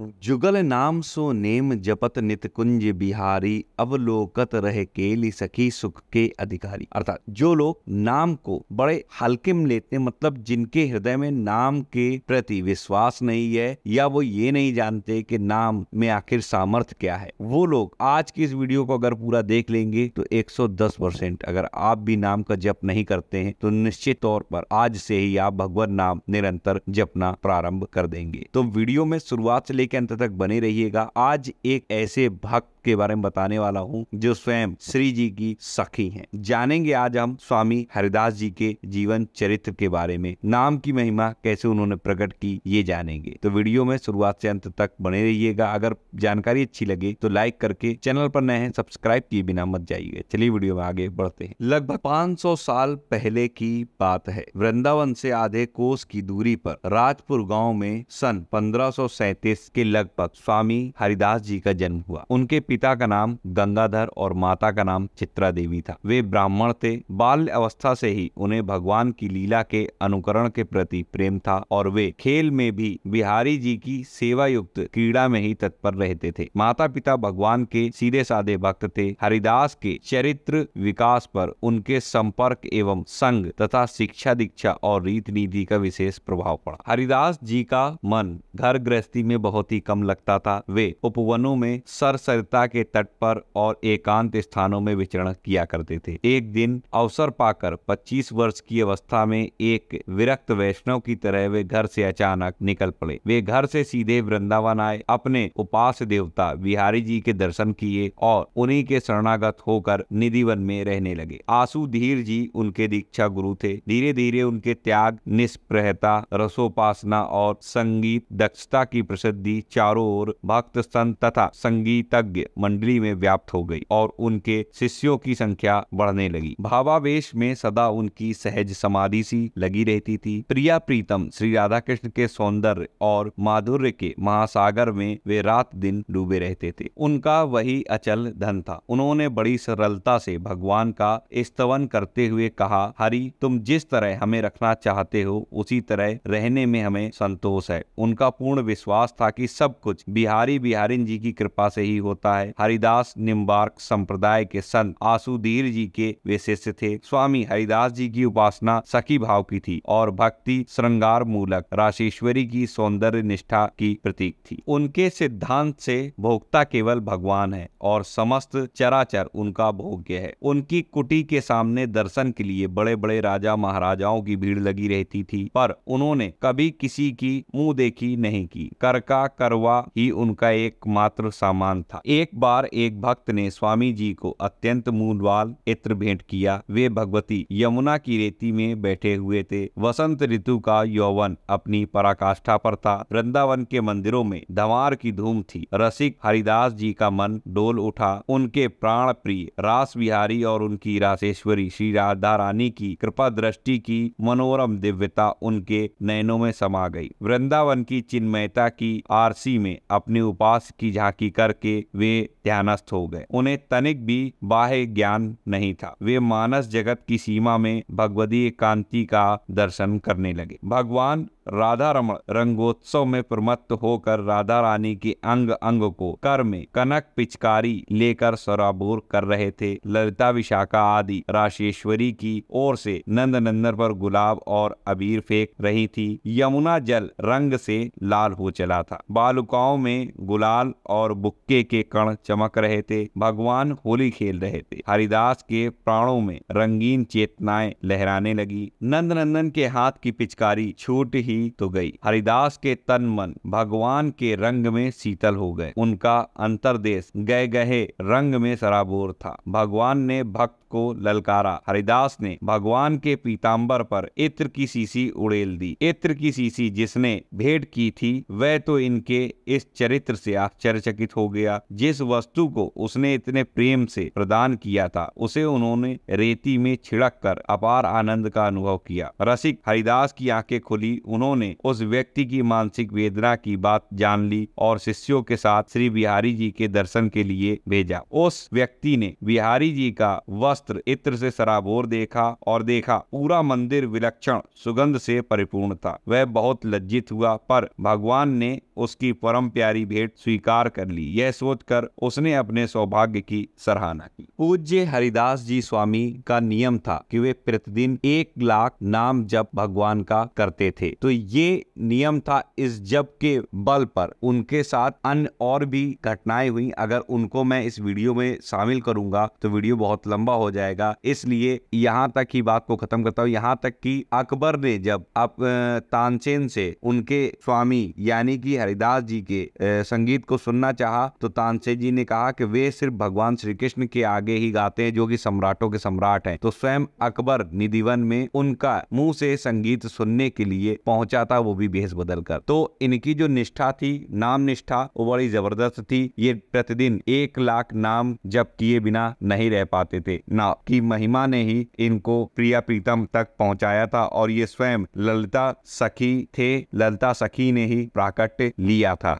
जुगल नाम so name जपत नित कुंज बिहारी, अवलोकत रहे केली सखी सुख के अधिकारी। अर्थात जो लोग नाम को बड़े हल्के में लेते हैं, मतलब जिनके हृदय में नाम के प्रति विश्वास नहीं है या वो ये नहीं जानते कि नाम में आखिर सामर्थ्य क्या है, वो लोग आज की इस वीडियो को अगर पूरा देख लेंगे तो 110%। अगर आप भी नाम का जप नहीं करते हैं तो निश्चित तौर पर आज से ही आप भगवान नाम निरंतर जपना प्रारंभ कर देंगे। तो वीडियो में शुरुआत से लेकर अंत तक बने रहिएगा। आज एक ऐसे भक्त के बारे में बताने वाला हूं जो स्वयं श्री जी की सखी हैं। जानेंगे आज हम स्वामी हरिदास जी के जीवन चरित्र के बारे में, नाम की महिमा कैसे उन्होंने प्रकट की ये जानेंगे। तो वीडियो में शुरुआत से अंत तक बने रहिएगा। अगर जानकारी अच्छी लगे तो लाइक करके, चैनल पर नए हैं सब्सक्राइब किए बिना मत जाइए। चलिए वीडियो में आगे बढ़ते हैं। लगभग 500 साल पहले की बात है। वृंदावन से आधे कोस की दूरी पर राजपुर गांव में सन 1537 के लगभग स्वामी हरिदास जी का जन्म हुआ। उनके पिता का नाम गंगाधर और माता का नाम चित्रा देवी था। वे ब्राह्मण थे। बाल्य अवस्था से ही उन्हें भगवान की लीला के अनुकरण के प्रति प्रेम था और वे खेल में भी बिहारी जी की सेवा युक्त क्रीड़ा में ही तत्पर रहते थे। माता पिता भगवान के सीधे साधे भक्त थे। हरिदास के चरित्र विकास पर उनके संपर्क एवं संग तथा शिक्षा दीक्षा और रीति नीति का विशेष प्रभाव पड़ा। हरिदास जी का मन घर गृहस्थी में बहुत ही कम लगता था। वे उपवनों में सरसरिता के तट पर और एकांत स्थानों में विचरण किया करते थे। एक दिन अवसर पाकर 25 वर्ष की अवस्था में एक विरक्त वैष्णव की तरह वे घर से अचानक निकल पड़े। वे घर से सीधे वृंदावन आए, अपने उपास्य देवता बिहारी जी के दर्शन किए और उन्हीं के शरणागत होकर निधिवन में रहने लगे। आशु धीर जी उनके दीक्षा गुरु थे। धीरे धीरे उनके त्याग, निष्प्रहता, रसोपासना और संगीत दक्षता की प्रसिद्धि चारों ओर भक्त संत तथा संगीतज्ञ मंडली में व्याप्त हो गई और उनके शिष्यों की संख्या बढ़ने लगी। भावावेश में सदा उनकी सहज समाधि सी लगी रहती थी। प्रिया प्रीतम श्री राधा कृष्ण के सौंदर्य और माधुर्य के महासागर में वे रात दिन डूबे रहते थे। उनका वही अचल धन था। उन्होंने बड़ी सरलता से भगवान का स्तवन करते हुए कहा, हरि तुम जिस तरह हमें रखना चाहते हो उसी तरह रहने में हमें संतोष है। उनका पूर्ण विश्वास था कि सब कुछ बिहारिन जी की कृपा से ही होता है। हरिदास निम्बार्क संप्रदाय के संत आसुधीर जी के वे शिष्य थे। स्वामी हरिदास जी की उपासना सखी भाव की थी और भक्ति श्रृंगार मूलक राशेश्वरी की सौंदर्य निष्ठा की प्रतीक थी। उनके सिद्धांत से भोक्ता केवल भगवान है और समस्त चराचर उनका भोग्य है। उनकी कुटी के सामने दर्शन के लिए बड़े बड़े राजा महाराजाओं की भीड़ लगी रहती थी, पर उन्होंने कभी किसी की मुंह देखी नहीं की। कर का करवा ही उनका एकमात्र सामान था। एक बार एक भक्त ने स्वामी जी को अत्यंत मूलवाल इत्र भेंट किया। वे भगवती यमुना की रेती में बैठे हुए थे। वसंत ऋतु का यौवन अपनी पराकाष्ठा पर था। वृंदावन के मंदिरों में धमार की धूम थी। रसिक हरिदास जी का मन डोल उठा। उनके प्राण प्रिय रास बिहारी और उनकी रासेश्वरी श्री राधा रानी की कृपा दृष्टि की मनोरम दिव्यता उनके नयनों में समा गई। वृंदावन की चिन्मयता की आरसी में अपने उपास की झांकी करके वे ध्यानस्थ हो गए। उन्हें तनिक भी बाह्य ज्ञान नहीं था। वे मानस जगत की सीमा में भगवती कांति का दर्शन करने लगे। भगवान राधा रमण रंगोत्सव में प्रमत्त होकर राधा रानी के अंग अंग को कर में कनक पिचकारी लेकर सराबोर कर रहे थे। ललिता विशाखा आदि राशेश्वरी की ओर से नंद नंदन पर गुलाब और अबीर फेंक रही थी। यमुना जल रंग से लाल हो चला था। बालुकाओं में गुलाल और बुक्के के कण चमक रहे थे। भगवान होली खेल रहे थे। हरिदास के प्राणों में रंगीन चेतनाएं लहराने लगी। नंद नंदन के हाथ की पिचकारी छूट ही तो गई। हरिदास के तन मन भगवान के रंग में शीतल हो गए। उनका अंतर्देश गए गहे रंग में सराबोर था। भगवान ने भक्त को ललकारा। हरिदास ने भगवान के पीतांबर पर इत्र की शीशी उड़ेल दी। इत्र की शीशी जिसने भेंट की थी वह तो इनके इस चरित्र से आश्चर्यचकित हो गया। जिस वस्तु को उसने इतने प्रेम से प्रदान किया था उसे उन्होंने रेती में छिड़क कर अपार आनंद का अनुभव किया। रसिक हरिदास की आंखें खुली। उन्होंने उस व्यक्ति की मानसिक वेदना की बात जान ली और शिष्यों के साथ श्री बिहारी जी के दर्शन के लिए भेजा। उस व्यक्ति ने बिहारी जी का वस्त्र इत्र से सराबोर देखा और देखा पूरा मंदिर विलक्षण सुगंध से परिपूर्ण था। वह बहुत लज्जित हुआ, पर भगवान ने उसकी परम प्यारी भेंट स्वीकार कर ली। यह सोचकर उसने अपने सौभाग्य की सराहना की। पूज्य हरिदास जी स्वामी का नियम था कि वे प्रतिदिन 1 लाख नाम जप भगवान का करते थे। तो ये नियम था। इस जप के बल पर उनके साथ अन्य और भी घटनाएं हुई। अगर उनको मैं इस वीडियो में शामिल करूंगा तो वीडियो बहुत लंबा हो जाएगा, इसलिए यहां तक ही बात को खत्म करता हूं। यहां तक कि अकबर ने जब तानसेन से उनके स्वामी यानी कि हरिदास जी के संगीत को सुनना चाहा तो तानसेन जी ने कहा कि वे सिर्फ भगवान श्री कृष्ण के आगे ही गाते हैं जो कि सम्राटों के सम्राट हैं। तो स्वयं अकबर निधिवन में उनका मुंह से संगीत सुनने के लिए पहुंचा था, वो भी भेष बदल कर। तो इनकी जो निष्ठा थी, नाम निष्ठा, वो बड़ी जबरदस्त थी। ये प्रतिदिन 1 लाख नाम जप किए बिना नहीं रह पाते थे। ना की महिमा ने ही इनको प्रिया प्रीतम तक पहुंचाया था और ये स्वयं ललिता सखी थे, ललिता सखी ने ही प्राकट्य लिया था।